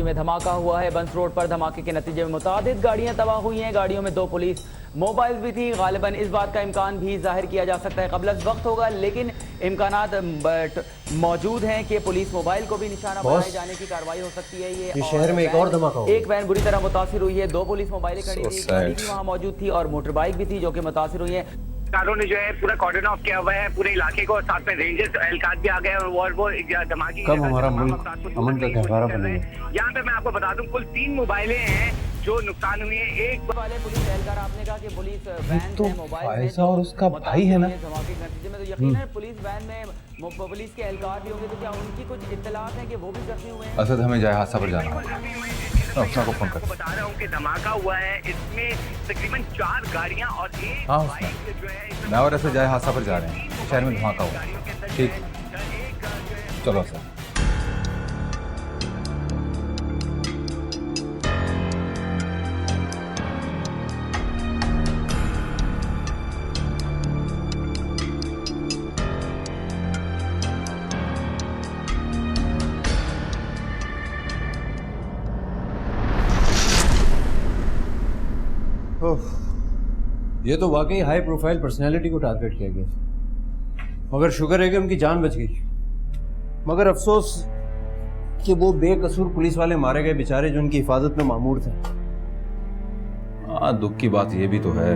कराची में धमाका हुआ है। बंस रोड पर धमाके के नतीजे में मुतादिद गाड़ियां तबाह हुई हैं। गाड़ियों में 2 पुलिस मोबाइल भी थी। गालिबन इस बात का इम्कान भी जाहिर किया जा सकता है कबल वक्त होगा, लेकिन इम्कानात मौजूद हैं कि पुलिस मोबाइल को भी निशाना बनाए जाने की कार्रवाई हो सकती है। ये शहर में एक और धमाका हुआ। एक वैन बुरी तरह मुतासिर हुई है। 2 पुलिस मोबाइलें खड़ी थी, गाड़ी भी वहाँ मौजूद थी और मोटर बाइक भी थी जो कि मुतासिर हुई है। कारों ने जो है पूरा कॉर्डन ऑफ किया हुआ है पूरे इलाके को, साथ में रेंजर्स एहलकार भी आ गए और वो धमाके कब हमारा मुल्क अमन का गहवारा बनेगा। यहाँ पे मैं आपको बता दूं कुल 3 मोबाइलें हैं जो नुकसान हुई है। एक वाले पुलिस एहलकार, आपने कहा कि पुलिस वैन तो में मोबाइल फायजा और उसका भाई है ना। धमाके के नतीजे में तो यकीन है पुलिस वैन में पुलिस के एहलकार भी होंगे, तो क्या उनकी कुछ इत्तलात हैं कि वो भी जख्मी हुए हैं? असद, हमें जाए हादसा पर जाना है। अफसर को फोन कर। बता रहा हूँ कि धमाका हुआ है, इसमें तकरीबन 4 गाड़ियाँ और एक हाँ, बाइक जो है। मैं और ऐसे जाए हादसा पर जा रहे हैं। शहर में धमाका हुआ। ठीक, चलो सर। ये तो वाकई हाई प्रोफाइल पर्सनैलिटी को टारगेट किया गया, मगर शुक्र है कि उनकी जान बच गई। मगर अफसोस कि वो बेकसूर पुलिस वाले मारे गए बेचारे जो उनकी हिफाजत में मामूर थे। हाँ, दुख की बात ये भी तो है,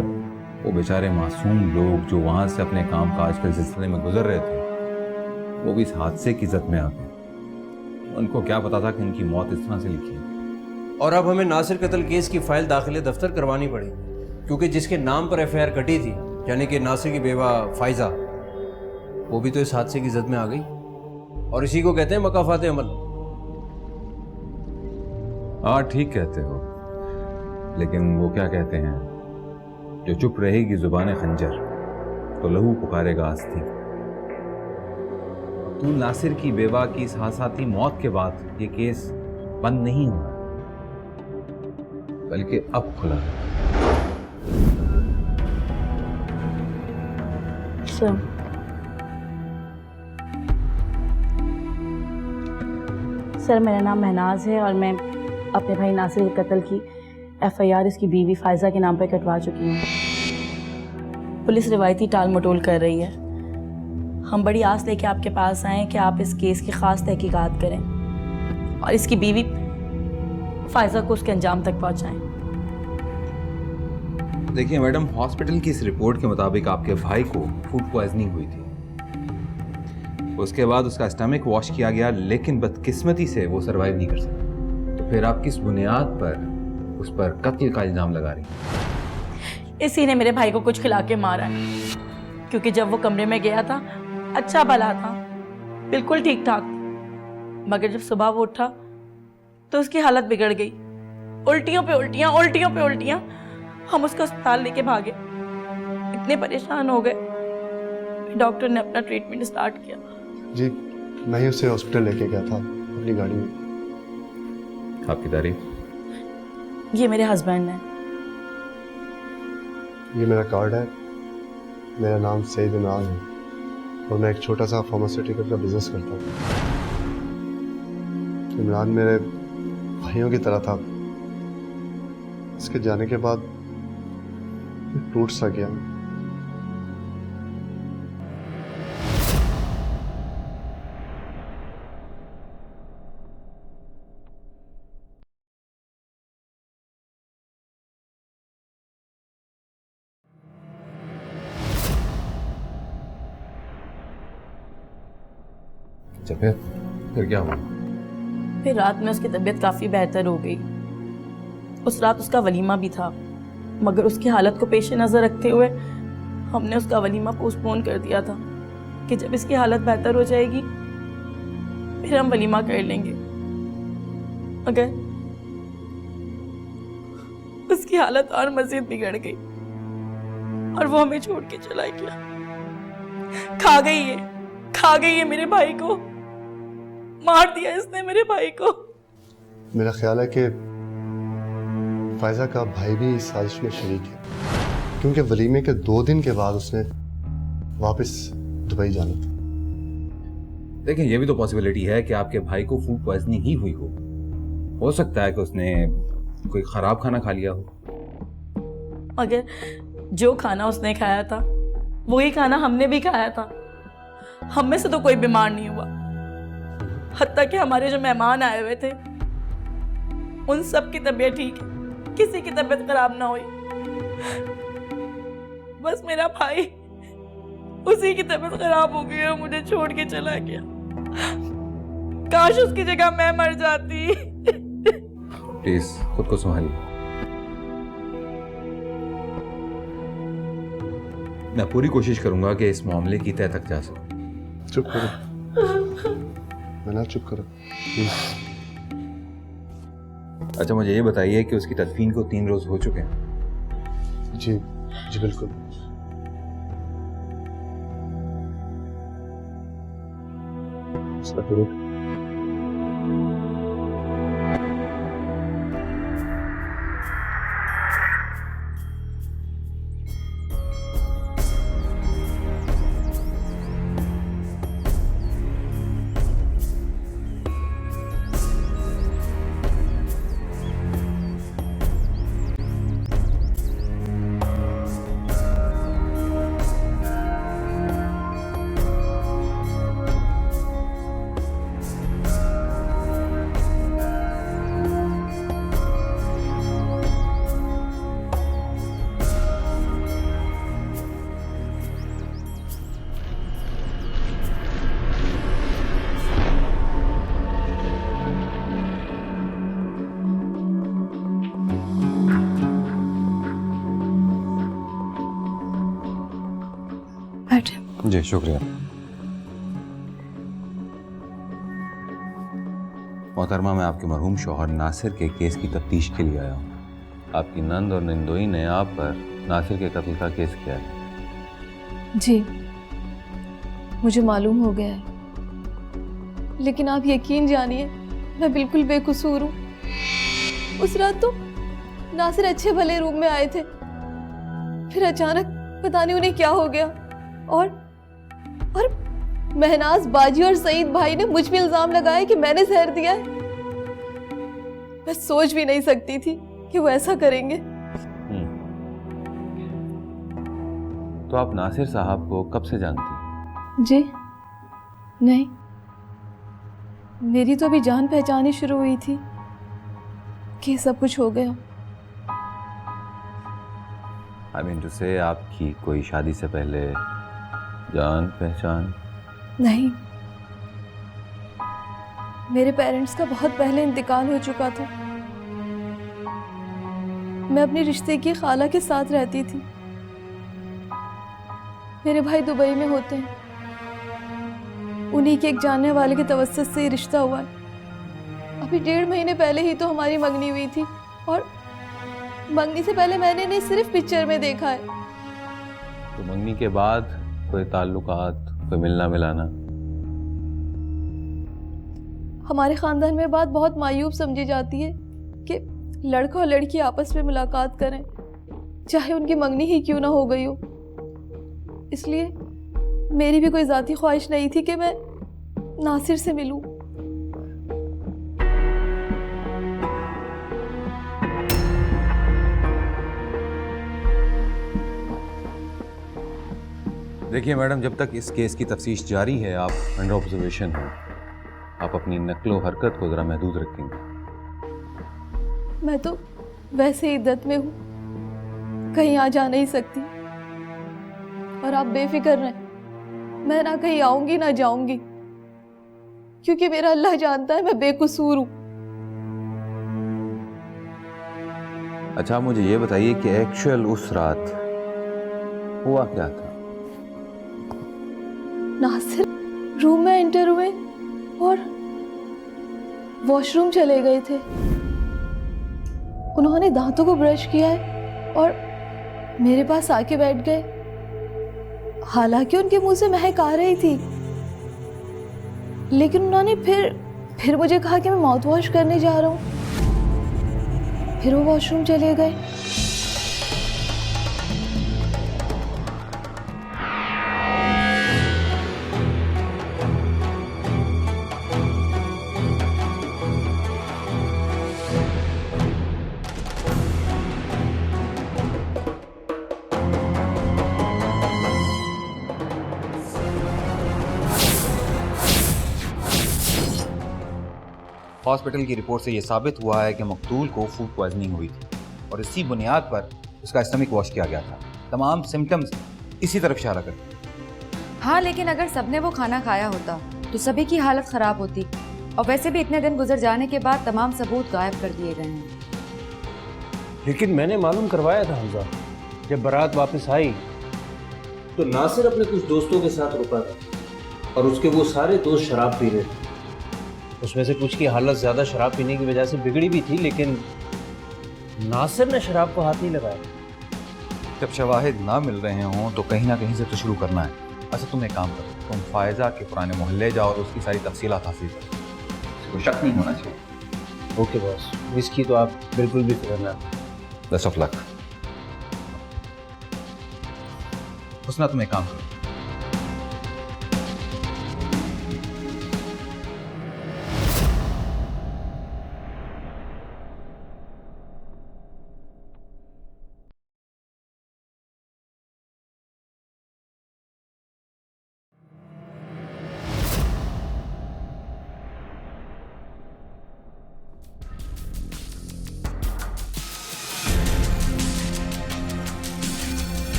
वो बेचारे मासूम लोग जो वहां से अपने काम काज के सिलसिले में गुजर रहे थे, वो भी इस हादसे की जद में आ गए। उनको क्या पता था कि उनकी मौत इस तरह से लिखी है। और अब हमें नासिर कत्ल केस की फाइल दाखिले दफ्तर करवानी पड़ी, क्योंकि जिसके नाम पर एफआईआर कटी थी, यानी कि नासिर की बेवा फायजा, वो भी तो इस हादसे की जद में आ गई। और इसी को कहते हैं मकाफात अमल। हाँ, ठीक कहते हो, लेकिन वो क्या कहते हैं, जो चुप रहेगी जुबान खंजर तो लहू पुकारेगा आस्ती। तू नासिर की बेवा की इस हादसाती मौत के बाद ये केस बंद नहीं हुआ, बल्कि अब खुला है। सर, मेरा नाम महनाज है और मैं अपने भाई नासिर के कत्ल की एफआईआर इसकी बीवी फायजा के नाम पर कटवा चुकी हूँ। पुलिस रिवायती टाल मटोल कर रही है। हम बड़ी आस लेके आपके पास आए कि आप इस केस की खास तहकीकात करें और इसकी बीवी फायजा को उसके अंजाम तक पहुँचाएं। देखिए मैडम, हॉस्पिटल की इस रिपोर्ट के मुताबिक आपके भाई को फूड पॉइजनिंग हुई थी। उसके बाद उसका स्टमक वॉश किया गया, लेकिन बदकिस्मती से वो सरवाइव नहीं कर सका। तो फिर आप किस बुनियाद पर उस पर कत्ल का इल्जाम लगा रही हैं? इसी ने मेरे भाई को कुछ खिला के मारा है, क्योंकि जब वो कमरे में गया था अच्छा भला था, बिल्कुल ठीक ठाक, मगर जब सुबह वो उठा तो उसकी हालत बिगड़ गई। उल्टियों पे उल्टियां, उल्टियों पे उल्टियां। हम उसको अस्पताल लेके भागे, इतने परेशान हो गए, डॉक्टर ने अपना ट्रीटमेंट स्टार्ट किया। जी, मैं ही उसे हॉस्पिटल लेके गया था अपनी गाड़ी में। आपकी तारीफ? ये मेरे हस्बैंड हैं। ये मेरा कार्ड है। मेरा नाम सईद इमरान है और मैं एक छोटा सा फार्मास्यूटिकल का बिजनेस करता हूँ। इमरान मेरे भाइयों की तरह था। इसके जाने के बाद टूट सा गया। अच्छा, फिर क्या हुआ? फिर रात में उसकी तबीयत काफ़ी बेहतर हो गई। उस रात उसका वलीमा भी था, मगर उसकी हालत को पेश नज़र रखते हुए हमने उसका वलीमा पोस्टपोन कर दिया था कि जब इसकी हालत बेहतर हो जाएगी फिर हम वलीमा कर लेंगे। मगर उसकी हालत और मज़ीद बिगड़ गई और वो हमें छोड़ के चला गया। खा गई है मेरे भाई को, मार दिया इसने मेरे भाई को। मेरा ख्याल है कि फायजा का भाई भी इस साजिश में शरीक है, क्योंकि वलीमे के 2 दिन के बाद उसने वापस दुबई जाना था। देखिए, ये भी तो पॉसिबिलिटी है कि आपके भाई को फूड पॉइजनिंग ही हुई हो हो सकता है कि उसने कोई खराब खाना खा लिया हो। मगर जो खाना उसने खाया था वही खाना हमने भी खाया था। हम में से तो कोई बीमार नहीं हुआ, हत्ता कि हमारे जो मेहमान आए हुए थे उन सब की तबीयत ठीक है, किसी की तबीयत खराब ना हुई। बस मेरा भाई, उसी की तबीयत खराब हो गई और मुझे छोड़ के चला गया। काश उसकी जगह मैं मर जाती। प्लीज खुद को संभालिए। मैं पूरी कोशिश करूंगा कि इस मामले की तह तक जा सकूं। चुप करो, मना चुप करो प्लीज। अच्छा मुझे ये बताइए कि उसकी तदफीन को 3 रोज हो चुके हैं। जी जी बिल्कुल। जी शुक्रिया। मोहतरमा, मैं आपके मरहूम शौहर नासिर के केस की तफ्तीश के लिए आया हूँ। आपकी नंद और निंदोई ने आप पर नासिर के कत्ल का केस किया है। जी मुझे मालूम हो गया है, लेकिन आप यकीन जानिए मैं बिल्कुल बेकसूर हूँ। उस रात तो नासिर अच्छे भले रूम में आए थे, फिर अचानक पता नहीं उन्हें क्या हो गया और महनाज बाजी और सईद भाई ने मुझ पे इल्जाम लगाया कि मैंने जहर दिया है। मैं सोच भी नहीं सकती थी कि वो ऐसा करेंगे। तो आप नासिर साहब को कब से जानती हैं? जी नहीं, मेरी तो अभी जान पहचानी शुरू हुई थी कि सब कुछ हो गया। आई मीन टू से आपकी कोई शादी से पहले जान पहचान? नहीं, मेरे पेरेंट्स का बहुत पहले इंतकाल हो चुका था। मैं अपने रिश्ते की खाला के साथ रहती थी। मेरे भाई दुबई में होते हैं, उन्हीं के एक जानने वाले के तवस्सुस से रिश्ता हुआ है। अभी 1.5 महीने पहले ही तो हमारी मंगनी हुई थी और मंगनी से पहले मैंने इन्हें सिर्फ पिक्चर में देखा है। तो मंगनी के बाद कोई ताल्लुकात, कोई मिलना मिलाना? हमारे खानदान में बात बहुत मायूब समझी जाती है कि लड़का और लड़की आपस में मुलाकात करें, चाहे उनकी मंगनी ही क्यों ना हो गई हो। इसलिए मेरी भी कोई ज़ाती ख्वाहिश नहीं थी कि मैं नासिर से मिलूं। देखिए मैडम, जब तक इस केस की तफ्तीश जारी है आप अंडर ऑब्जर्वेशन हैं। आप अपनी नक्लो हरकत को ज़रा महदूद रखेंगे। मैं तो वैसे ही इद्दत में हूँ, कहीं आ जा नहीं सकती। और आप बेफिक्र रहें, मैं ना कहीं आऊंगी ना जाऊंगी, क्योंकि मेरा अल्लाह जानता है मैं बेकसूर हूँ। अच्छा मुझे ये बताइए कि एक्चुअल उस रात हुआ क्या था? नासिर रूम में एंटर हुए और वॉशरूम चले गए थे। उन्होंने दांतों को ब्रश किया है और मेरे पास आके बैठ गए। हालांकि उनके मुंह से महक आ रही थी, लेकिन उन्होंने फिर मुझे कहा कि मैं माउथ वॉश करने जा रहा हूँ। फिर वो वॉशरूम चले गए। हॉस्पिटल की रिपोर्ट से ये साबित हुआ है कि मकतूल को फूड पॉइजनिंग हुई थी और इसी बुनियाद पर उसका स्टमक वॉश किया गया था। तमाम सिम्टम्स इसी तरफ इशारा करते हैं। हाँ, लेकिन अगर सबने वो खाना खाया होता तो सभी की हालत खराब होती, और वैसे भी इतने दिन गुजर जाने के बाद तमाम सबूत गायब कर दिए गए हैं। लेकिन मैंने मालूम करवाया था हमजा, जब बारात वापस आई तो नासिर अपने कुछ दोस्तों के साथ रुका था और उसके वो सारे दोस्त शराब पी रहे थे। उसमें से कुछ की हालत ज़्यादा शराब पीने की वजह से बिगड़ी भी थी, लेकिन नासिर ने शराब को हाथ नहीं लगाया। जब शवाहिद ना मिल रहे हों तो कहीं ना कहीं से तो शुरू करना है। अच्छा, तुम एक काम करो, तुम फायजा के पुराने मोहल्ले जाओ और उसकी सारी तफसीलात हासिल करो। कोई शक नहीं होना चाहिए। ओके बॉस, इसकी तो आप बिल्कुल भी फिक्र ना। Best of luck. हुस्ना, तुम एक काम करो,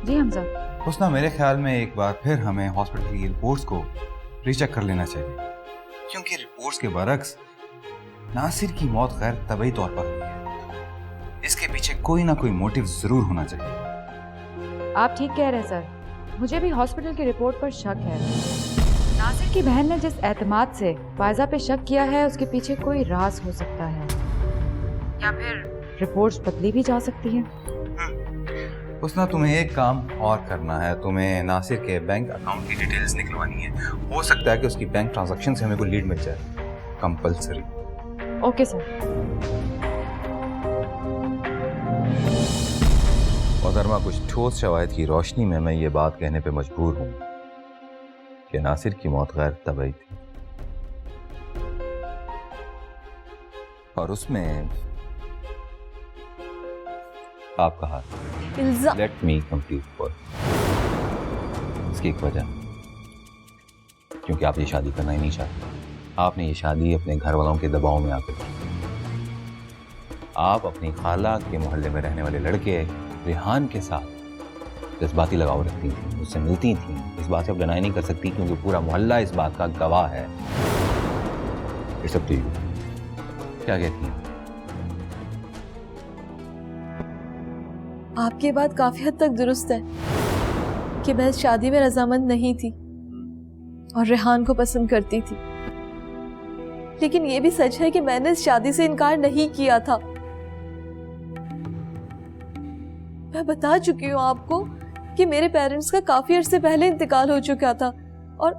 जी हमजा। हुस्ना, मेरे ख्याल में एक बार फिर हमें हॉस्पिटल की रिपोर्ट्स को रीचेक कर लेना चाहिए, क्योंकि रिपोर्ट्स के बरक्स नासिर की मौत गैर तबई तौर पर हुई है। इसके पीछे कोई ना कोई मोटिव जरूर होना चाहिए। आप ठीक कह रहे हैं सर, मुझे भी हॉस्पिटल की रिपोर्ट पर शक है। नासिर की बहन ने जिस एतमाद से फायजा पे शक किया है, उसके पीछे कोई राज हो सकता है, या फिर रिपोर्ट्स बदली भी जा सकती हैं। हुस्ना, तुम्हें एक काम और करना है। तुम्हें नासिर के बैंक अकाउंट की डिटेल्स निकलवानी है। हो सकता है कि उसकी बैंक ट्रांजैक्शन से हमें कोई लीड मिल जाए। कंपल्सरी। Okay sir. मोहतरमा, कुछ ठोस शवाहिद की रोशनी में मैं ये बात कहने पे मजबूर हूँ कि नासिर की मौत गैर तबई थी, और उसमें आपका हाथ। इल्जाम। Let me complete for. इसकी एक वजह, क्योंकि आप ये शादी करना ही नहीं चाहते। आपने ये शादी अपने घर वालों के दबाव में आकर की। आप अपनी खाला के मोहल्ले में रहने वाले लड़के रेहान के साथ जज्बाती लगाव रखती थी, उससे मिलती थी। इस बात से आप डिनाई नहीं कर सकती, क्योंकि पूरा मोहल्ला इस बात का गवाह है। It's up to you. क्या कहती हैं? आपकी बात काफी हद तक दुरुस्त है कि मैं इस शादी में रजामंद नहीं थी और रेहान को पसंद करती थी, लेकिन ये भी सच है कि मैंने इस शादी से इनकार नहीं किया था। मैं बता चुकी हूँ आपको कि मेरे पेरेंट्स का काफी अरसे पहले इंतकाल हो चुका था और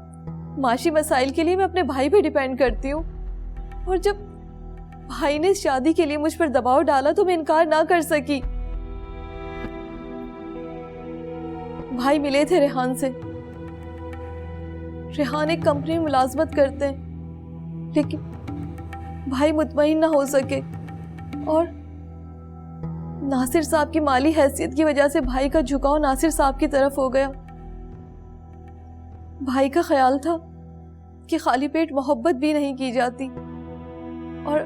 माशी मसाइल के लिए मैं अपने भाई पे डिपेंड करती हूँ, और जब भाई ने इस शादी के लिए मुझ पर दबाव डाला तो मैं इनकार ना कर सकी। भाई मिले थे रेहान से। रेहान एक कंपनी में मुलाजमत करते हैं, लेकिन भाई मुतमईन ना हो सके और नासिर साहब की माली हैसियत की वजह से भाई का झुकाव नासिर साहब की तरफ हो गया। भाई का ख्याल था कि खाली पेट मोहब्बत भी नहीं की जाती, और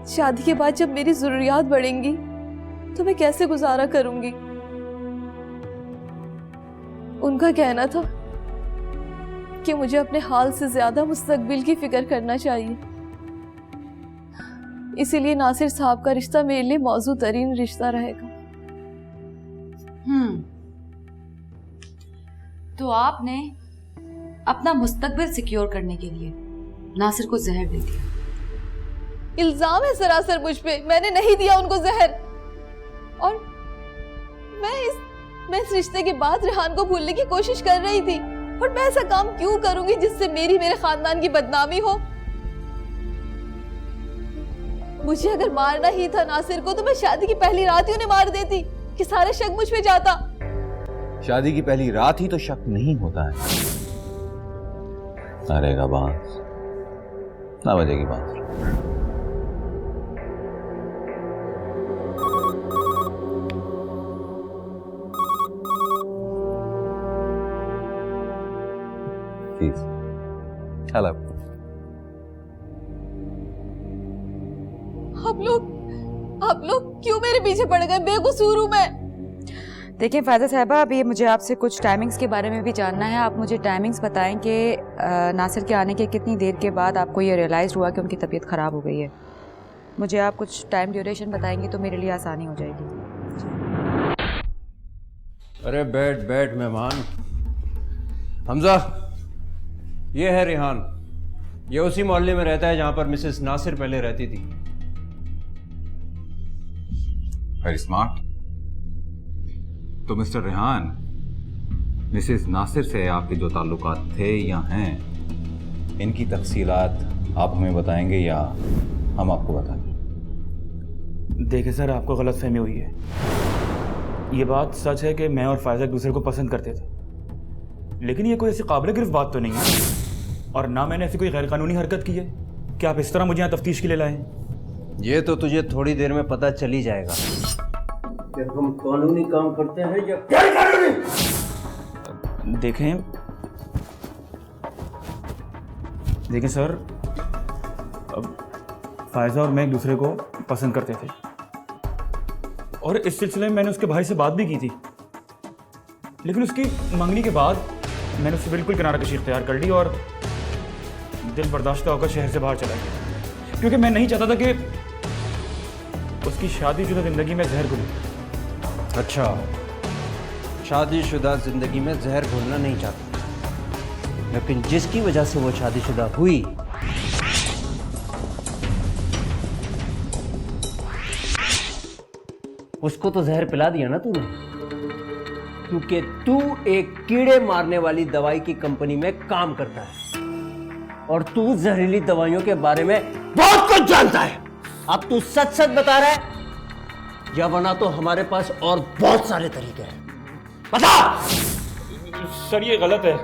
शादी के बाद जब मेरी जरूरियात बढ़ेंगी तो मैं कैसे गुजारा करूंगी। उनका कहना था कि मुझे अपने हाल से ज्यादा मुस्तकबिल की फिक्र करना चाहिए, इसीलिए नासिर साहब का रिश्ता मेरे लिए मौजू तरीन रिश्ता रहेगा। तो आपने अपना मुस्तकबिल सिक्योर करने के लिए नासिर को जहर दे दिया। इल्जाम है सरासर मुझ पे, मैंने नहीं दिया उनको जहर, और मैं मैं इस रिश्ते के बाद रेहान को भूलने की कोशिश कर रही थी, और मैं ऐसा काम क्यों करूंगी जिससे मेरे खानदान की बदनामी हो। मुझे अगर मारना ही था नासिर को, तो मैं शादी की पहली रात ही उन्हें मार देती कि सारा शक मुझ पे जाता। शादी की पहली रात ही तो शक नहीं होता है। ना रहेगा बांस, ना बजेगी बांस। हेलो। आप लोग क्यों मेरे पीछे पड़ गए? बेकसूर हूं मैं। देखिए फायदा साहबा, अभी मुझे आपसे कुछ टाइमिंग्स के बारे में भी जानना है। आप मुझे टाइमिंग्स बताएं कि नासिर के आने के कितनी देर के बाद आपको ये रियलाइज़ हुआ कि उनकी तबीयत ख़राब हो गई है। मुझे आप कुछ टाइम ड्यूरेशन बताएंगी तो मेरे लिए आसानी हो जाएगी। अरे बैठ बैठ मेहमान। हमजा, ये है रेहान। ये उसी मोहल्ले में रहता है जहां पर मिसेस नासिर पहले रहती थी। Very smart. तो मिस्टर रेहान, मिसेस नासिर से आपके जो ताल्लुकात थे या हैं, इनकी तफसीलात आप हमें बताएंगे या हम आपको बताएं? देखिए सर, आपको गलतफहमी हुई है। ये बात सच है कि मैं और फायजा एक दूसरे को पसंद करते थे, लेकिन ये कोई ऐसी काबिल गिरफ्त बात तो नहीं है, और ना मैंने ऐसी कोई गैरकानूनी हरकत की है कि आप इस तरह मुझे यहाँ तफ्तीश के लिए लाए। ये तो तुझे थोड़ी देर में पता चल ही जाएगा कि हम कानूनी काम करते हैं या गैर कानूनी। देखें सर, अब फायजा और मैं एक दूसरे को पसंद करते थे, और इस सिलसिले में मैंने उसके भाई से बात भी की थी, लेकिन उसकी मंगनी के बाद मैंने उससे बिल्कुल किनारा कशी इख्तियार कर ली और दिल बर्दाश्त होकर शहर से बाहर चला गया, क्योंकि मैं नहीं चाहता था कि उसकी शादीशुदा जिंदगी में जहर घुले। अच्छा, शादीशुदा जिंदगी में जहर घोलना नहीं चाहता, लेकिन जिसकी वजह से वो शादीशुदा हुई उसको तो जहर पिला दिया ना तूने, क्योंकि तू एक कीड़े मारने वाली दवाई की कंपनी में काम करता है और तू जहरीली दवाइयों के बारे में बहुत कुछ जानता है। अब तू सच सच बता रहा है या वरना तो हमारे पास और बहुत सारे तरीके हैं। बता। सर ये गलत है।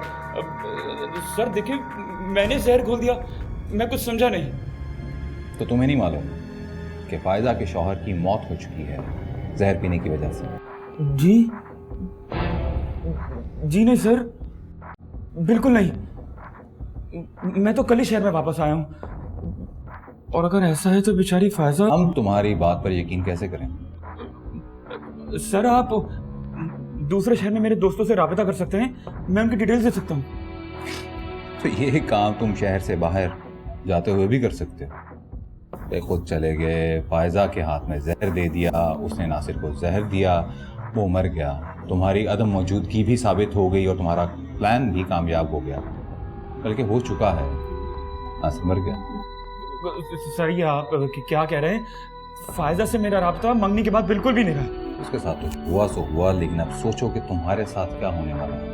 सर देखिए, मैंने जहर घोल दिया, मैं कुछ समझा नहीं। तो तुम्हें नहीं मालूम कि फायजा के शौहर की मौत हो चुकी है जहर पीने की वजह से? जी नहीं सर, बिल्कुल नहीं। मैं तो कल ही शहर में वापस आया हूँ, और अगर ऐसा है तो बेचारी फायजा। हम तुम्हारी बात पर यकीन कैसे करें? सर आप दूसरे शहर में मेरे दोस्तों से राबता कर सकते हैं, मैं उनकी डिटेल्स दे सकता हूँ। तो ये काम तुम शहर से बाहर जाते हुए भी कर सकते हो। ये खुद चले गए, फायजा के हाथ में जहर दे दिया, उसने नासिर को जहर दिया, वो मर गया, तुम्हारी अदम मौजूदगी भी साबित हो गई और तुम्हारा प्लान भी कामयाब हो गया, बल्कि हो चुका है, नासिर मर गया। सर ये आप क्या कह रहे हैं? फायजा से मेरा राब्ता मंगनी के बाद बिल्कुल भी नहीं रहा। उसके साथ तो हुआ सो हुआ, लेकिन अब सोचो कि तुम्हारे साथ क्या होने वाला है।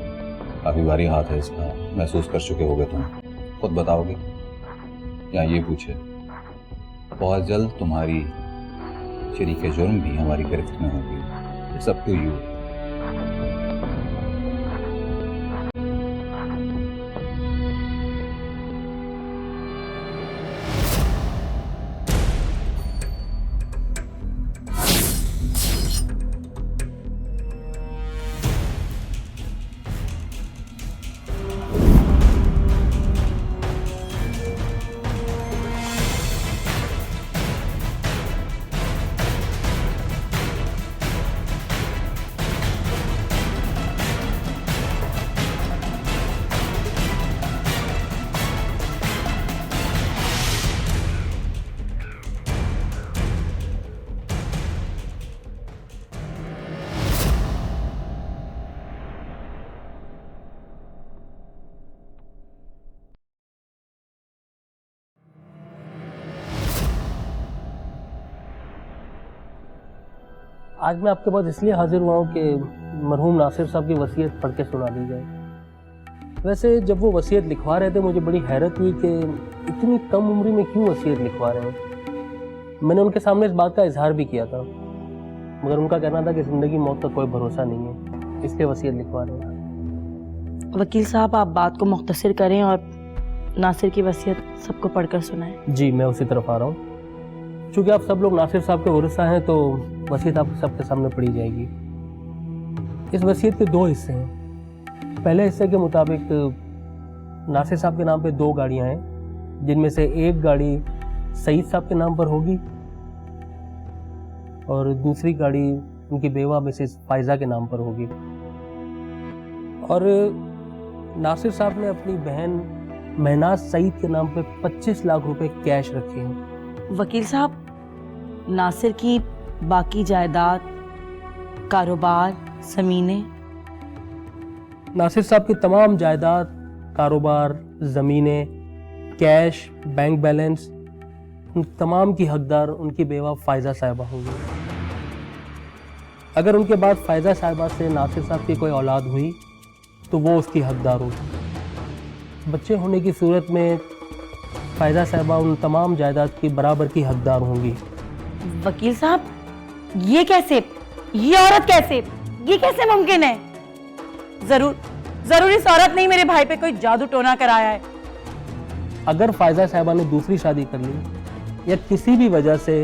काफी भारी हाथ है इसका, महसूस कर चुके होगे तुम, खुद बताओगे या ये पूछे? बहुत जल्द तुम्हारी शरीके जुर्म भी हमारी गिरफ्त में होगी। It's up to you. आज मैं आपके पास इसलिए हाजिर हुआ हूँ कि मरहूम नासिर साहब की वसीयत पढ़ के सुना दी जाए। वैसे जब वो वसीयत लिखवा रहे थे मुझे बड़ी हैरत हुई कि इतनी कम उम्र में क्यों वसीयत लिखवा रहे हैं। मैंने उनके सामने इस बात का इजहार भी किया था, मगर उनका कहना था कि ज़िंदगी मौत का कोई भरोसा नहीं है, इसलिए वसीयत लिखवा रहे हैं। वकील साहब, आप बात को मुख्तसर करें और नासिर की वसीयत सबको पढ़कर सुनाएं। जी, मैं उसी तरफ आ रहा हूँ। चूँकि आप सब लोग नासिर साहब के वरिसा हैं तो वसीयत आप सबके सामने पढ़ी जाएगी। इस वसीयत के 2 हिस्से हैं। पहले हिस्से के मुताबिक नासिर साहब के नाम पे 2 गाड़ियाँ हैं, जिनमें से एक गाड़ी सईद साहब के नाम पर होगी और दूसरी गाड़ी उनकी बेवा मिसेस फायजा के नाम पर होगी। और नासिर साहब ने अपनी बहन महनाज सईद के नाम पे 25 लाख रुपए कैश रखे हैं। वकील साहब, नासिर की बाकी जायदाद, कारोबार, ज़मीनें? नासिर साहब की तमाम जायदाद, कारोबार, ज़मीनें, कैश, बैंक बैलेंस, उन तमाम की हकदार उनकी बेवा फायजा साहिबा होंगी। अगर उनके बाद फायजा साहिबा से नासिर साहब की कोई औलाद हुई तो वो उसकी हकदार होगी। बच्चे होने की सूरत में फायजा साहिबा उन तमाम जायदाद की बराबर की हकदार होंगी। वकील साहब, ये कैसे, ये औरत कैसे, ये कैसे मुमकिन है? जरूर इस औरत ने ही मेरे भाई पे कोई जादू टोना कराया है। अगर फायजा साहिबा ने दूसरी शादी कर ली या किसी भी वजह से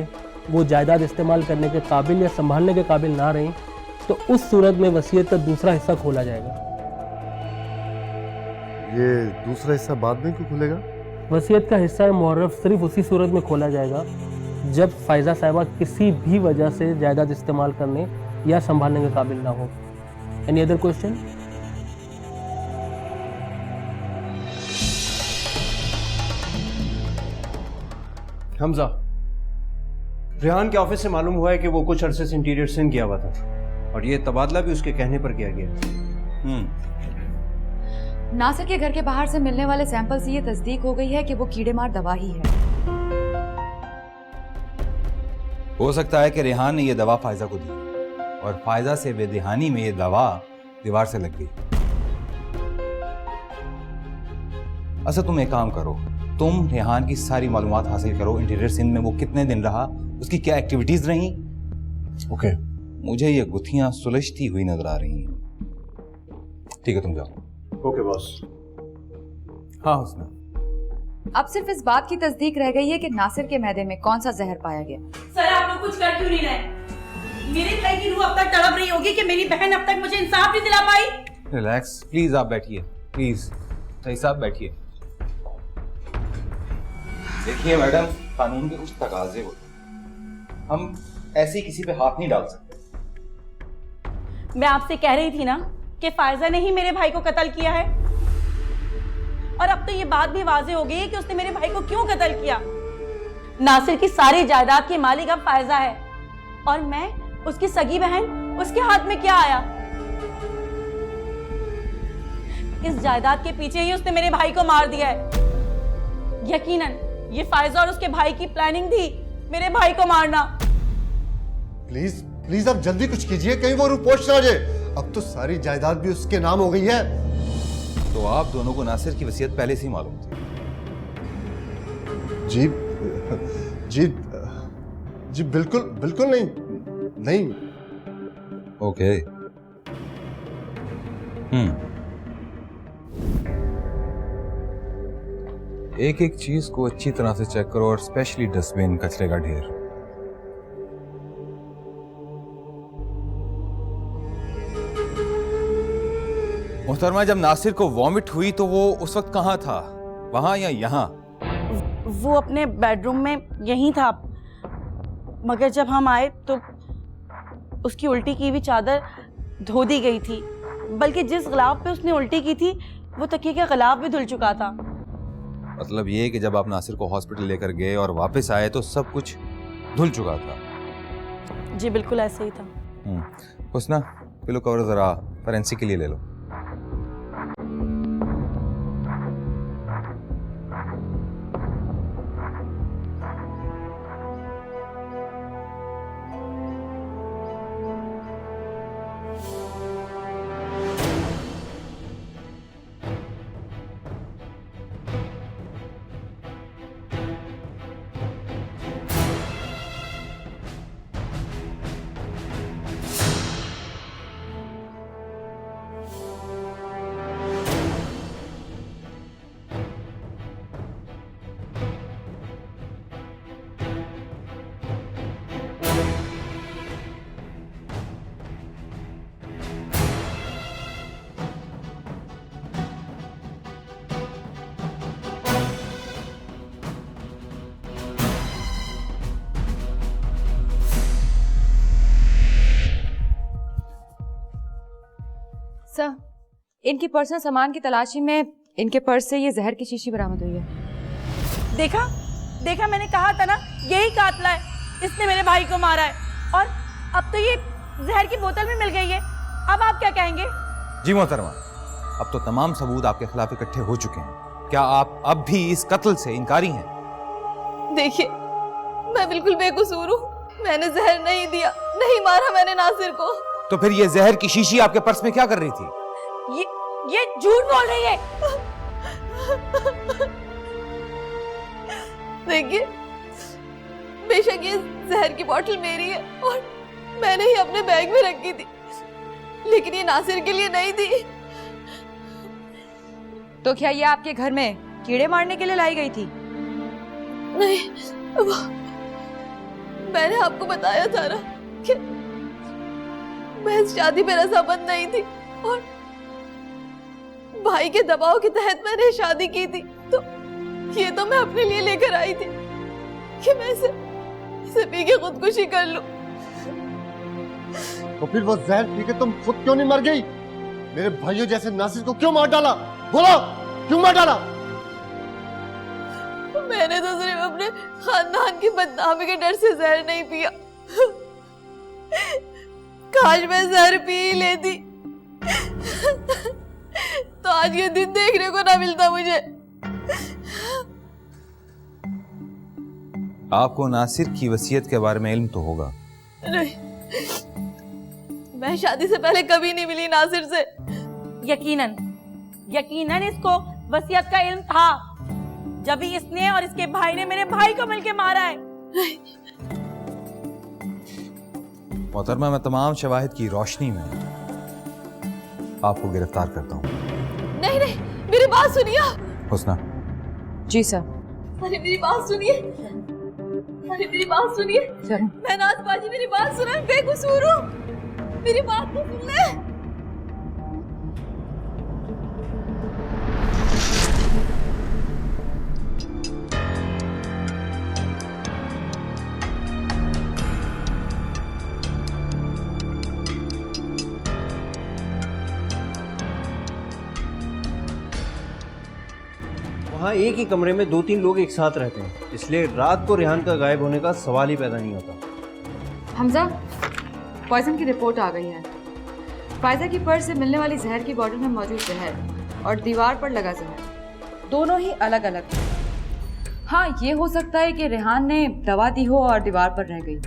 वो जायदाद इस्तेमाल करने के काबिल या संभालने के काबिल ना रही तो उस सूरत में वसीयत का दूसरा हिस्सा खोला जाएगा। ये दूसरा हिस्सा बाद में क्यों खुलेगा? वसीयत का हिस्सा मुअर्रफ सिर्फ उसी सूरत में खोला जाएगा जब फायजा साहिबा किसी भी वजह से जायदाद इस्तेमाल करने या संभालने के काबिल ना हो। Any other question? Hamza, Rehan के ऑफिस से मालूम हुआ है कि वो कुछ अरसे से इंटीरियर सिंध गया हुआ था और ये तबादला भी उसके कहने पर किया गया। नासिर के घर के बाहर से मिलने वाले सैंपल से ये तस्दीक हो गई है कि वो कीड़ेमार दवा ही है। हो सकता है कि रेहान ने यह दवा फायजा को दी और फायजा से बेदहानी में यह दवा दीवार से लग गई। अच्छा, तुम एक काम करो, तुम रेहान की सारी मालूमात हासिल करो। इंटीरियर सिंध में वो कितने दिन रहा, उसकी क्या एक्टिविटीज रही। ओके। मुझे ये गुत्थियां सुलझती हुई नजर आ रही हैं। ठीक है, तुम जाओ। Okay boss. हाँ हुस्ना, अब सिर्फ इस बात की तस्दीक रह गई है कि नासिर के मैदे में कौन सा जहर पाया गया। सर, आप लोग कुछ कर क्यों नहीं रहे? मेरे भाई की रूह अब तक तड़प रही होगी कि मेरी बहन अब तक मुझे इंसाफ नहीं दिला पाई। रिलैक्स प्लीज, आप बैठिए प्लीज। सही साहब बैठिए। देखिए मैडम, कानून के कुछ तकाजे होते हैं, हम ऐसे किसी पे हाथ नहीं डाल सकते। मैं आपसे कह रही थी ना कि फायजा ने ही मेरे भाई को कत्ल किया है, और अब तो ये बात भी वाज़ेह हो गई है कि उसने मेरे भाई को क्यों कत्ल किया। नासिर की सारी जायदाद की मालिक अब फायजा है और मैं उसकी सगी बहन, उसके हाथ में क्या आया? इस जायदाद के पीछे ही उसने मेरे भाई को मार दिया है। यकीनन ये फायजा और उसके भाई की प्लानिंग थी मेरे भाई को मारना। प्लीज प्लीज आप जल्दी कुछ कीजिए, कहीं वो रिपोर्ट ना आ जाए। अब तो सारी जायदाद भी उसके नाम हो गई है। तो आप दोनों को नासिर की वसीयत पहले से ही मालूम थी? जी जी जी बिल्कुल बिल्कुल नहीं। ओके। एक एक चीज को अच्छी तरह से चेक करो और स्पेशली डस्टबिन, कचरे का ढेर। मोहतरमा, जब नासिर को वॉमिट हुई तो वो उस वक्त कहाँ था, वहां या यहाँ? वो अपने बेडरूम में यहीं था, मगर जब हम आए तो उसकी उल्टी की हुई चादर धो दी गई थी, बल्कि जिस गिलाफ पे उसने उल्टी की थी वो तकिए का गिलाफ भी धुल चुका था। मतलब ये कि जब आप नासिर को हॉस्पिटल लेकर गए और वापस आए तो सब कुछ धुल चुका था? जी बिल्कुल ऐसे ही था। हुस्ना, पिलो कवर जरा फॉरेंसिक के लिए ले लो। सर, इनकी पर्सनल सामान की तलाशी में इनके पर्स से ये जहर की शीशी बरामद हुई है। देखा देखा, मैंने कहा था ना, यही कातला है, इसने मेरे भाई को मारा है। और अब तो ये जहर की बोतल भी मिल गई है। अब आप क्या कहेंगे? जी मोहतरमा, अब तो तमाम सबूत आपके खिलाफ इकट्ठे हो चुके हैं। क्या आप अब भी इस कत्ल से इनकारी हैं? देखिए, मैं बिल्कुल बेकसूर हूँ। मैंने जहर नहीं दिया, नहीं मारा मैंने नासिर को। तो फिर ये जहर की शीशी आपके पर्स में क्या कर रही थी? ये झूठ बोल रही है। देखिए, बेशक ये जहर की बोतल मेरी है और मैंने ही अपने बैग में रखी थी, लेकिन ये नासिर के लिए नहीं थी। तो क्या ये आपके घर में कीड़े मारने के लिए लाई गई थी? नहीं, मैंने आपको बताया था ना कि मैं इस शादी में रजामंद नहीं थी और भाई के दबाव के तहत मैंने शादी की थी। तो ये तो मैं अपने लिए लेकर आई थी कि मैं इसे पी के खुदकुशी कर लूं। तो फिर वो जहर पी के तुम खुद क्यों नहीं मर गई? मेरे भाइयों जैसे नासिर को क्यों मार डाला? बोलो, क्यों मार डाला? मैंने तो सिर्फ अपने खानदान की बदनामी के डर से जहर नहीं पिया। काश मैं जहर पी ही लेती तो आज ये दिन देखने को ना मिलता मुझे। आपको नासिर की वसीयत के बारे में इल्म तो होगा? नहीं, मैं शादी से पहले कभी नहीं मिली नासिर से। यकीनन इसको वसीयत का इल्म था, जब भी इसने और इसके भाई ने मेरे भाई को मिलके मारा है। मोहतरमा, मैं तमाम शवाहिद की रोशनी में आपको गिरफ्तार करता हूँ। नहीं नहीं, मेरी बात सुनिए। हुस्ना। जी सर। अरे मेरी बात सुनिए, अरे मेरी बात सुनिए। मैं नाज़बाजी, मेरी बात सुना, बेकसूर हूँ, मेरी बात तो सुन ले। वहाँ एक ही कमरे में 2-3 लोग एक साथ रहते हैं, इसलिए रात को रेहान का गायब होने का सवाल ही पैदा नहीं होता। हमजा, पॉइजन की रिपोर्ट आ गई है। फायजा की पर्स से मिलने वाली जहर की बॉटल में मौजूद जहर और दीवार पर लगा जहर दोनों ही अलग अलग हैं। हाँ, ये हो सकता है कि रेहान ने दवा दी हो और दीवार पर रह गई।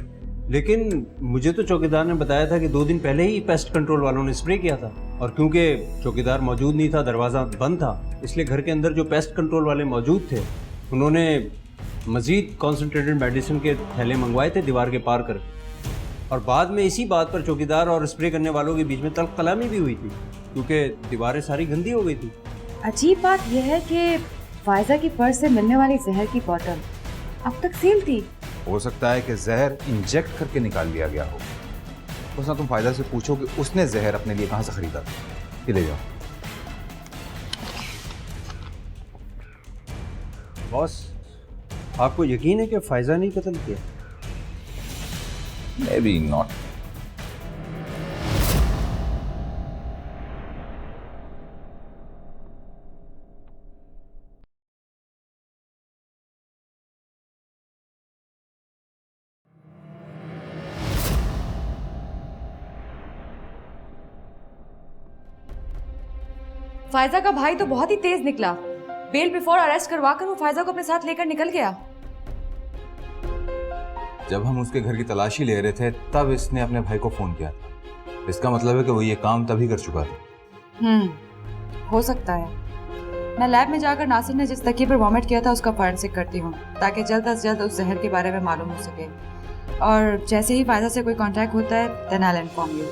लेकिन मुझे तो चौकीदार ने बताया था कि 2 दिन पहले ही पेस्ट कंट्रोल वालों ने स्प्रे किया था, और क्योंकि चौकीदार मौजूद नहीं था, दरवाज़ा बंद था, इसलिए घर के अंदर जो पेस्ट कंट्रोल वाले मौजूद थे उन्होंने मज़ीद कॉन्सेंट्रेटेड मेडिसिन के थैले मंगवाए थे दीवार के पार कर। और बाद में इसी बात पर चौकीदार और स्प्रे करने वालों के बीच में तल्ख कलामी भी हुई थी, क्योंकि दीवारें सारी गंदी हो गई थी। अजीब बात यह है कि फायजा की पर्स से मिलने वाली जहर की बोतल अब तक सील थी। हो सकता है कि जहर इंजेक्ट करके निकाल लिया गया हो। उसना, तुम फायदा से पूछो कि उसने जहर अपने लिए कहाँ से खरीदा था। ये ले जाओ। बॉस, आपको यकीन है कि फायजा ने कत्ल किया? Maybe not. फायजा का भाई तो बहुत ही तेज निकला। बेल बिफोर अरेस्ट करवाकर वो फायजा को अपने साथ लेकर निकल गया। जब हम उसके घर की तलाशी ले रहे थे तब इसने अपने भाई को फोन किया था। इसका मतलब है कि वो ये काम तभी कर चुका था। हो सकता है। मैं लैब में जाकर नासिर ने जिस तकिए पर वॉमिट किया था उसका फॉरेंसिक करती हूँ, ताकि जल्द अज जल्द उस जहर के बारे में मालूम हो सके। और जैसे ही फायदा से कोई कांटेक्ट होता है, then I will inform you.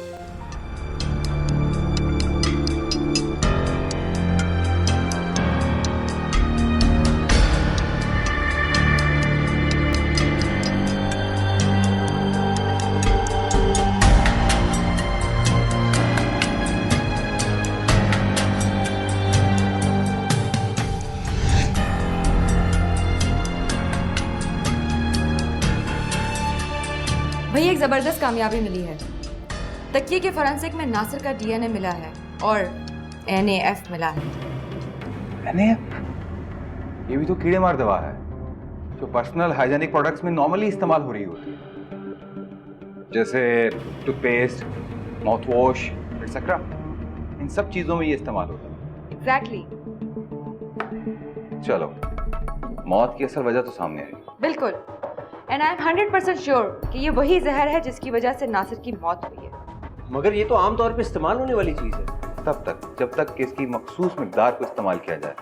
वही एक जबरदस्त कामयाबी मिली है। तकिए के फॉरेंसिक में नासिर का डीएनए मिला है और NAF मिला है। NAF? ये भी तो कीड़े मार दवा है जो पर्सनल हाइजेनिक प्रोडक्ट्स में नॉर्मली इस्तेमाल हो रही होती है, जैसे टूथपेस्ट, माउथ वॉश एक्सेट्रा। इन सब चीजों में ये इस्तेमाल होता है। एग्जैक्टली। चलो, मौत की असल वजह तो सामने आई। बिल्कुल। एंड आई एम 100% श्योर कि ये वही जहर है जिसकी वजह से नासिर की मौत हुई है। मगर ये तो आमतौर पे इस्तेमाल होने वाली चीज़ है। तब तक जब तक कि इसकी मखसूस मिकदार को इस्तेमाल किया जाए।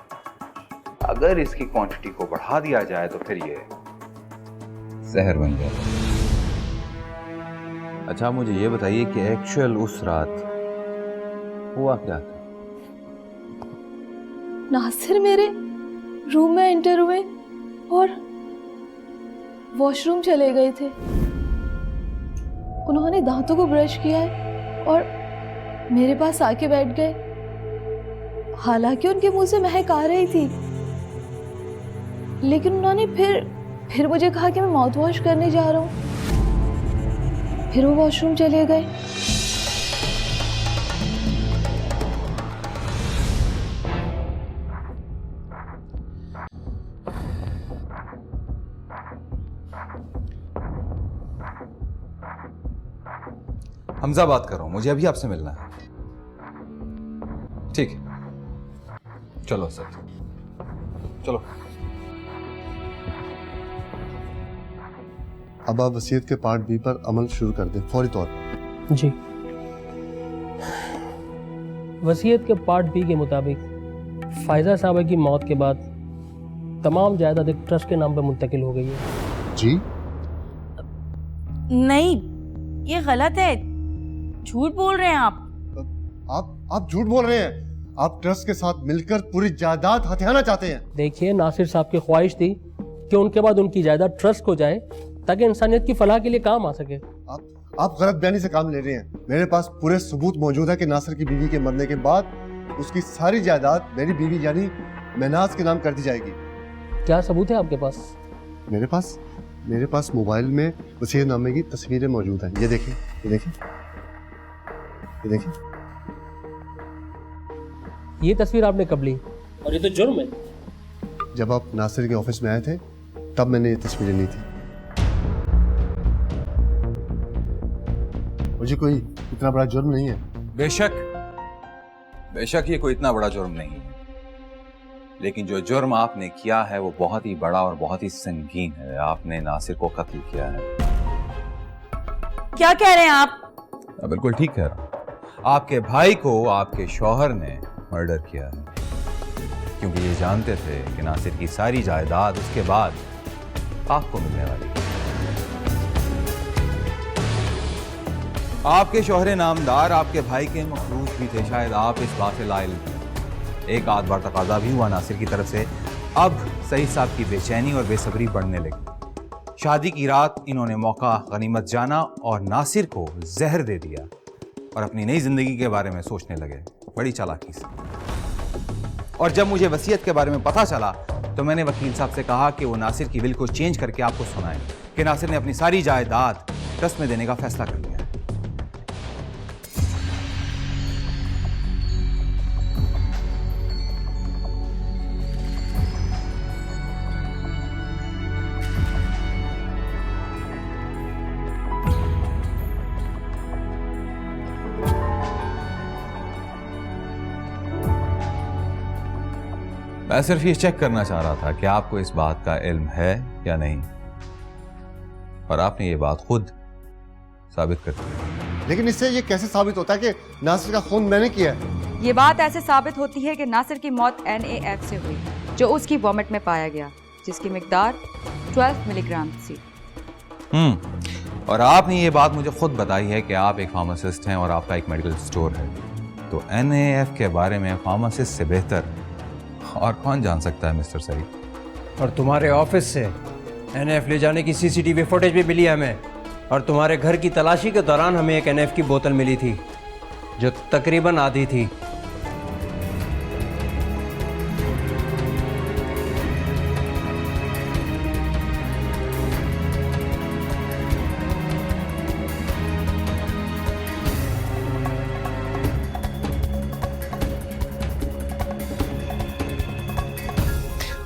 अगर इसकी क्वांटिटी को बढ़ा दिया जाए तो फिर ये जहर बन जाए। अच्छा, मुझे ये बताइए कि एक्चुअल उस रात हुआ क्या था? नासिर मेरे रूम में एंटर हुए और वॉशरूम चले गए थे। उन्होंने दांतों को ब्रश किया है और मेरे पास आके बैठ गए। हालांकि उनके मुंह से महक आ रही थी, लेकिन उन्होंने फिर मुझे कहा कि मैं माउथ वॉश करने जा रहा हूँ। फिर वो वॉशरूम चले गए। हमजा बात कर रहा हूं, मुझे अभी आपसे मिलना है। ठीक है, चलो सर, चलो। अब आप वसीयत के पार्ट बी पर अमल शुरू कर दें फौरी तौर पर। जी। वसीयत के पार्ट बी के मुताबिक फायजा साहबा की मौत के बाद तमाम जायदाद एक ट्रस्ट के नाम पर मुंतकिल हो गई है। जी? नहीं, ये गलत है, झूठ बोल रहे हैं आप। आप झूठ बोल रहे हैं। आप ट्रस्ट के साथ मिलकर पूरी जायदाद हथियाना चाहते हैं। देखिए, नासिर साहब की ख्वाहिश थी कि उनके बाद उनकी जायदाद ट्रस्ट को जाए ताकि इंसानियत की फलाह के लिए काम आ सके। आप गलत बयानी से काम ले रहे हैं। मेरे पास पूरे सबूत मौजूद है कि नासिर की बीवी के मरने के बाद उसकी सारी जायदाद मेरी बीवी यानी महनाज के नाम कर दी जाएगी। क्या सबूत है आपके पास? मेरे पास मोबाइल में वसीयतनामे की तस्वीरें मौजूद हैं। ये देखिए, ये देखिए, ये देखिए। ये तस्वीर आपने कब ली? और ये तो जुर्म है। जब आप नासिर के ऑफिस में आए थे तब मैंने ये तस्वीरें ली थी। मुझे कोई इतना बड़ा जुर्म नहीं है। बेशक ये कोई इतना बड़ा जुर्म नहीं है, लेकिन जो जुर्म आपने किया है वो बहुत ही बड़ा और बहुत ही संगीन है। आपने नासिर को कत्ल किया है। क्या कह रहे हैं आप? बिल्कुल ठीक कह रहा हूं। आपके भाई को आपके शौहर ने मर्डर किया है, क्योंकि ये जानते थे कि नासिर की सारी जायदाद उसके बाद आपको मिलने वाली है। आपके शौहरे नामदार आपके भाई के मखरूज भी थे, शायद आप इस बात से लाइल थे। एक आध बार तकाजा भी हुआ नासिर की तरफ से। अब सईद साहब की बेचैनी और बेसब्री बढ़ने लगी। शादी की रात इन्होंने मौका गनीमत जाना और नासिर को जहर दे दिया और अपनी नई जिंदगी के बारे में सोचने लगे, बड़ी चालाकी से। और जब मुझे वसीयत के बारे में पता चला तो मैंने वकील साहब से कहा कि वो नासिर की विल को चेंज करके आपको सुनाएं कि नासिर ने अपनी सारी जायदाद ट्रस्ट में देने का फैसला कर लिया। मैं सिर्फ ये चेक करना चाह रहा था कि आपको इस बात का इल्म है या नहीं, और आपने ये बात खुद साबित कर दी। लेकिन इससे ये कैसे साबित होता है कि नासिर का खून मैंने किया है? ये बात ऐसे साबित होती है कि नासिर की मौत NAF से हुई, जो उसकी वॉमिट में पाया गया, जिसकी मिकदार 12 मिलीग्राम थी। और आपने ये बात मुझे खुद बताई है कि आप एक फार्मासिस्ट हैं और आपका एक मेडिकल स्टोर है, तो NAF के बारे में फार्मासिस्ट से बेहतर और कौन जान सकता है मिस्टर सईद। और तुम्हारे ऑफिस से NAF ले जाने की CCTV फुटेज भी मिली हमें, और तुम्हारे घर की तलाशी के दौरान हमें एक NAF की बोतल मिली थी जो तकरीबन आधी थी।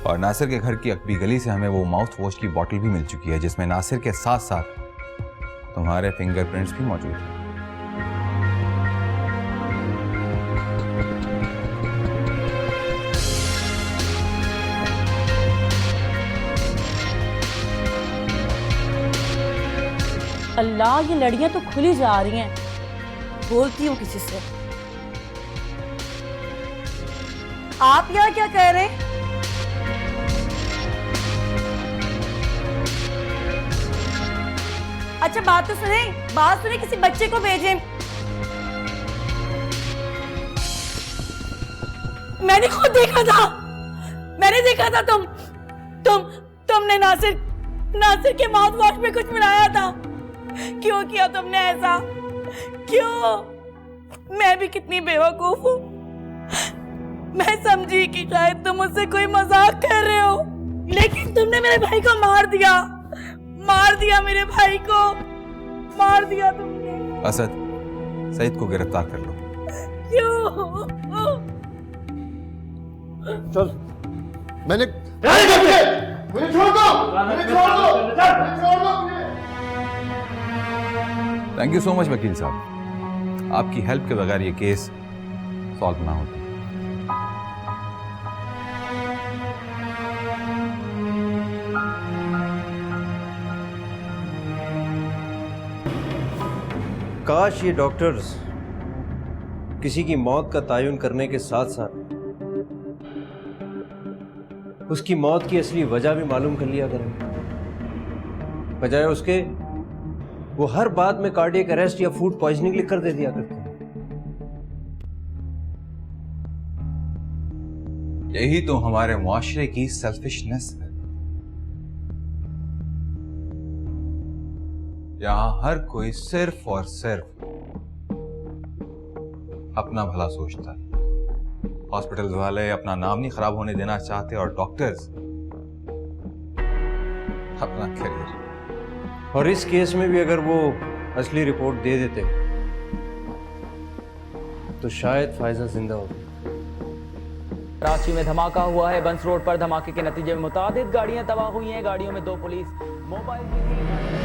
और नासिर के घर की अकबी गली से हमें वो माउथ वॉश की बोतल भी मिल चुकी है जिसमें नासिर के साथ साथ तुम्हारे फिंगरप्रिंट्स भी मौजूद हैं। अल्लाह, ये लड़ियां तो खुली जा रही हैं। बोलती हूँ किसी से। आप यहाँ क्या कह रहे हैं? अच्छा बात तो सुने, बात सुने, किसी बच्चे को भेजें। मैंने खुद देखा था, मैंने देखा था। तुमने नासिर के माउथ वॉश में कुछ मिलाया था। क्यों किया तुमने ऐसा? क्यों? मैं भी कितनी बेवकूफ हूँ। मैं समझी कि शायद तुम मुझसे कोई मजाक कर रहे हो, लेकिन तुमने मेरे भाई को मार दिया मेरे भाई को मार दिया तुमने। असद, सईद को गिरफ्तार कर लो। क्यों? चल, मुझे छोड़ दो, मुझे छोड़ दो। थैंक यू सो मच वकील साहब, आपकी हेल्प के बगैर ये केस सॉल्व ना होता। काश ये डॉक्टर्स किसी की मौत का तायुन करने के साथ साथ उसकी मौत की असली वजह भी मालूम कर लिया करें, बजाय उसके वो हर बात में कार्डियक अरेस्ट या फूड पॉइजनिंग लिख कर दे दिया करते हैं। यही तो हमारे मुआशरे की सेल्फिशनेस है। यहां हर कोई सिर्फ और सिर्फ अपना भला सोचता है। हॉस्पिटल वाले अपना नाम नहीं खराब होने देना चाहते और डॉक्टर्स अपना करियर। और इस केस में भी अगर वो असली रिपोर्ट दे देते तो शायद फायजा जिंदा होती। कराची में धमाका हुआ है। बंस रोड पर धमाके के नतीजे में मुतादिद गाड़ियां तबाह हुई हैं। गाड़ियों में 2 पुलिस मोबाइल भी थी।